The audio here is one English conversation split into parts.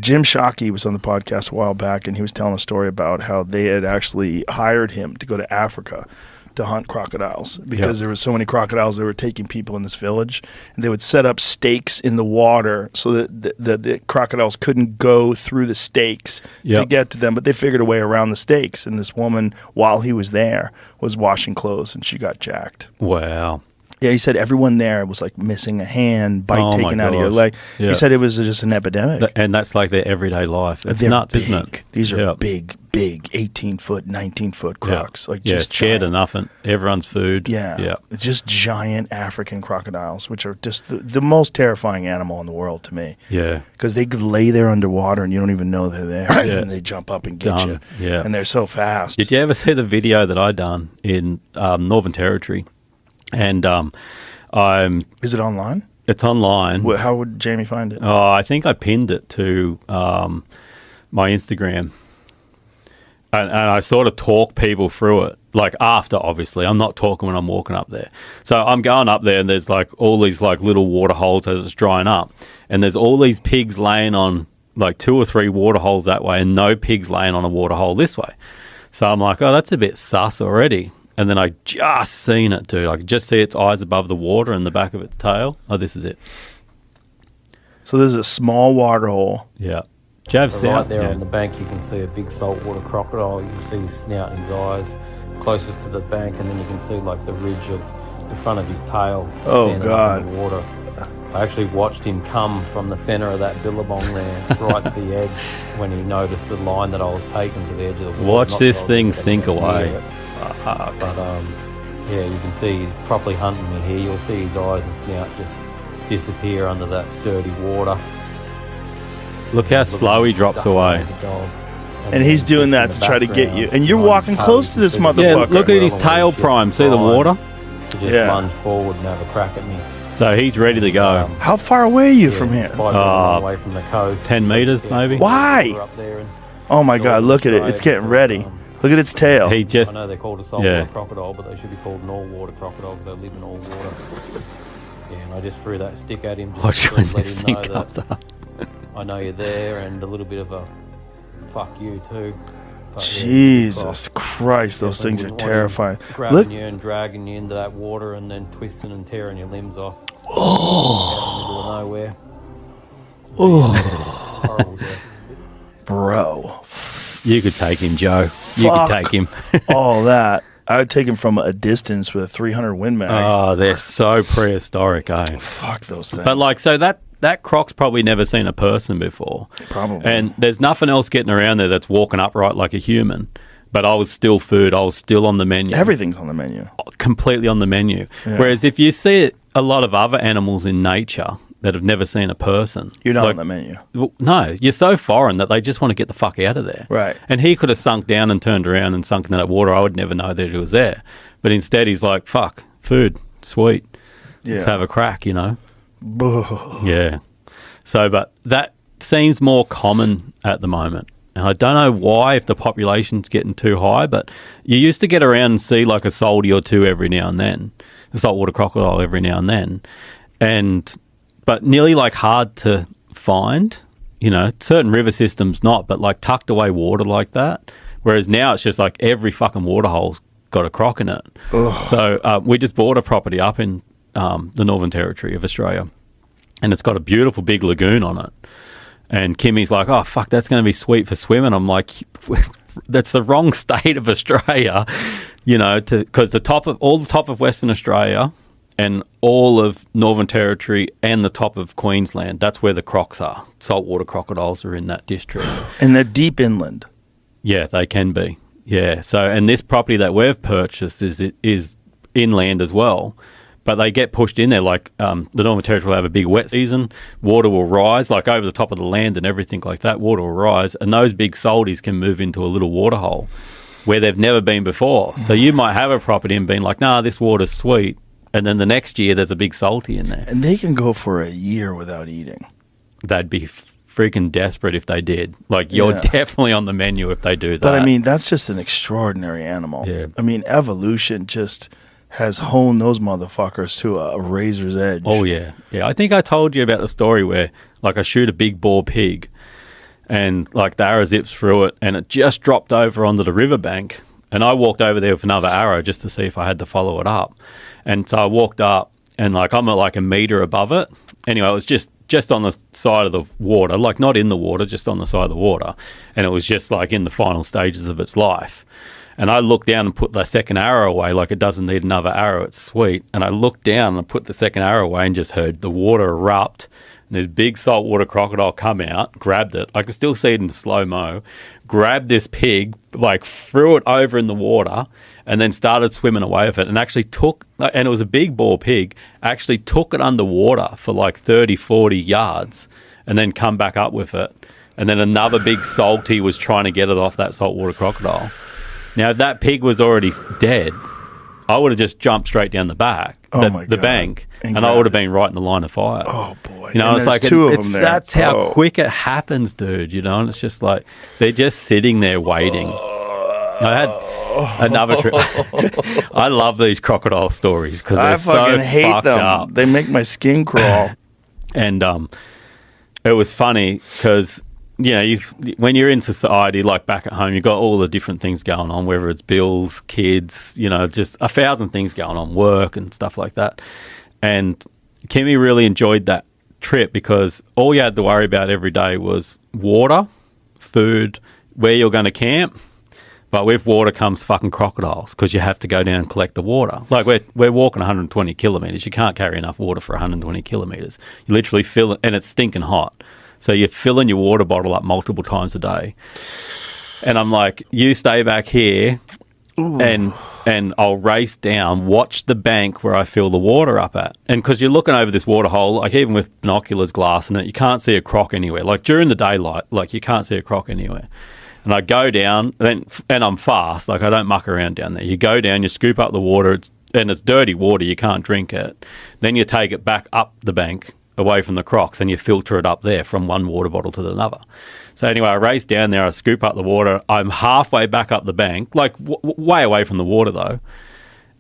Jim Shockey was on the podcast a while back, and he was telling a story about how they had actually hired him to go to Africa to hunt crocodiles because there were so many crocodiles that were taking people in this village, and they would set up stakes in the water so that the crocodiles couldn't go through the stakes to get to them, but they figured a way around the stakes. And this woman, while he was there, was washing clothes, and she got jacked. Wow. Yeah, he said everyone there was like missing a hand, bite taken out of your leg. He said it was just an epidemic. And that's like their everyday life. It's nuts, isn't it? These are big, 18-foot, 19-foot crocs. Like just shared to nothing. Everyone's food. Yeah. Just giant African crocodiles, which are just the most terrifying animal in the world to me. Yeah. Because they could lay there underwater and you don't even know they're there. And they jump up and get you. Yeah. And they're so fast. Did you ever see the video that I done in Northern Territory? And is it online? It's online. How would Jamie find it? Oh, I think I pinned it to my Instagram, and I sort of talk people through it. Like after, obviously, I'm not talking when I'm walking up there. So I'm going up there, and there's like all these like little water holes as it's drying up, and there's all these pigs laying on like 2 or 3 water holes that way, and no pigs laying on a water hole this way. So I'm like, oh, that's a bit sus already. And then I just seen it, dude. I could just see its eyes above the water and the back of its tail. Oh, this is it. So there's a small water hole. Yeah. Jav's right there on the bank, you can see a big saltwater crocodile. You can see his snout and his eyes closest to the bank, and then you can see like the ridge of the front of his tail. Oh, God. In the water. I actually watched him come from the centre of that billabong there, right to the edge, when he noticed the line that I was taking to the edge of the water. Watch this thing sink away. But yeah, you can see he's properly hunting me here. You'll see his eyes and snout just disappear under that dirty water. Look how slow he drops away. And he's doing that to try to get you. And you're walking close to this motherfucker. Yeah, look at his tail prime. See the water? To just lunge forward and have a crack at me. So he's ready to go. How far away are you from here? Away from the coast. 10 meters, maybe. Why? Oh my God! Look at it. It's getting ready. Look at its tail. He just. I know they're called a saltwater crocodile, but they should be called an all-water crocodile because they live in all water. Yeah, and I just threw that stick at him just to let him know that I know you're there, and a little bit of a fuck you too. But Jesus Christ, those things are terrifying. Grabbing you and dragging you into that water and then twisting and tearing your limbs off. Oh. Out in the middle of nowhere. Oh. Horrible death. Bro. You could take him, Joe. You could take him. All that. I would take him from a distance with a 300 Win Mag. Oh, they're so prehistoric, eh? Fuck those things. But like, so that croc's probably never seen a person before. Probably. And there's nothing else getting around there that's walking upright like a human. But I was still food. I was still on the menu. Everything's on the menu. Completely on the menu. Yeah. Whereas if you see a lot of other animals in nature that have never seen a person. You're not on the menu. Well, no, you're so foreign that they just want to get the fuck out of there. Right. And he could have sunk down and turned around and sunk into that water. I would never know that he was there. But instead he's like, fuck, food, sweet. Let's have a crack, you know? Yeah. So, but that seems more common at the moment. And I don't know why, if the population's getting too high, but you used to get around and see like a salty or two every now and then, a saltwater crocodile every now and then. But nearly like hard to find, you know, certain river systems not, but like tucked away water like that. Whereas now it's just like every fucking water hole's got a croc in it. Ugh. So we just bought a property up in the Northern Territory of Australia, and it's got a beautiful big lagoon on it. And Kimmy's like, oh, fuck, that's going to be sweet for swimming. I'm like, that's the wrong state of Australia, you know, because the top of Western Australia and all of Northern Territory and the top of Queensland, that's where the crocs are. Saltwater crocodiles are in that district. And they're deep inland. Yeah, they can be. Yeah. So, and this property that we've purchased is inland as well. But they get pushed in there, like the Northern Territory will have a big wet season. Water will rise, like over the top of the land and everything like that. Water will rise, and those big salties can move into a little water hole where they've never been before. So you might have a property and being like, nah, this water's sweet. And then the next year there's a big salty in there. And they can go for a year without eating. They'd be freaking desperate if they did. Like, you're definitely on the menu if they do that. But, I mean, that's just an extraordinary animal. Yeah. I mean, evolution just has honed those motherfuckers to a razor's edge. Oh, yeah. Yeah, I think I told you about the story where, like, I shoot a big boar pig and like the arrow zips through it, and it just dropped over onto the riverbank. And I walked over there with another arrow just to see if I had to follow it up. And so I walked up, and like I'm at like a meter above it. Anyway, it was just on the side of the water, like not in the water, just on the side of the water. And it was just like in the final stages of its life. And I looked down and put the second arrow away, like it doesn't need another arrow, it's sweet. And I looked down and put the second arrow away and just heard the water erupt. And this big saltwater crocodile come out, grabbed it. I could still see it in slow-mo. Grabbed this pig, like threw it over in the water, and then started swimming away with it. And actually took, and it was a big bore pig, actually took it underwater for like 30, 40 yards, and then come back up with it. And then another big salty was trying to get it off that saltwater crocodile. Now, if that pig was already dead, I would have just jumped straight down the bank, the bank, and I would have been right in the line of fire. Oh, boy. You know, and it's like, that's how quick it happens, dude, you know, and it's just like, they're just sitting there waiting. I had another trip. I love these crocodile stories because they're so fucking hate them. Up. They make my skin crawl. And it was funny because, you know, when you're in society, like back at home, you've got all the different things going on, whether it's bills, kids, you know, just 1,000 things going on, work and stuff like that. And Kimmy really enjoyed that trip because all you had to worry about every day was water, food, where you're going to camp. But with water comes fucking crocodiles because you have to go down and collect the water. Like we're walking 120 kilometres. You can't carry enough water for 120 kilometres. You literally fill it, and it's stinking hot. So you're filling your water bottle up multiple times a day. And I'm like, you stay back here and I'll race down, watch the bank where I fill the water up at. And because you're looking over this water hole, like even with binoculars, glass in it, you can't see a croc anywhere. Like during the daylight, like you can't see a croc anywhere. And I go down, and I'm fast, like I don't muck around down there. You go down, you scoop up the water, and it's dirty water, you can't drink it. Then you take it back up the bank, away from the crocs, and you filter it up there from one water bottle to another. So anyway, I race down there, I scoop up the water, I'm halfway back up the bank, like way away from the water though,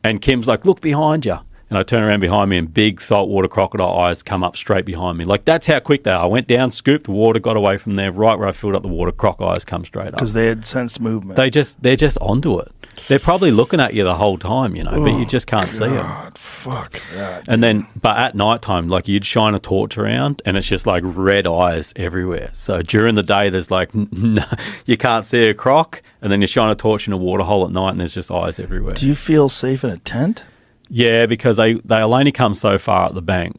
and Kim's like, look behind you. And I turn around behind me and big saltwater crocodile eyes come up straight behind me. Like, that's how quick they are. I went down, scooped the water, got away from there, right where I filled up the water, croc eyes come straight up. Because they had sensed movement. They're just onto it. They're probably looking at you the whole time, you know, but you just can't see them. Fuck that. And then, but at nighttime, like, you'd shine a torch around and it's just like red eyes everywhere. So during the day, there's like, you can't see a croc, and then you shine a torch in a water hole at night and there's just eyes everywhere. Do you feel safe in a tent? Yeah, because they'll only come so far at the bank.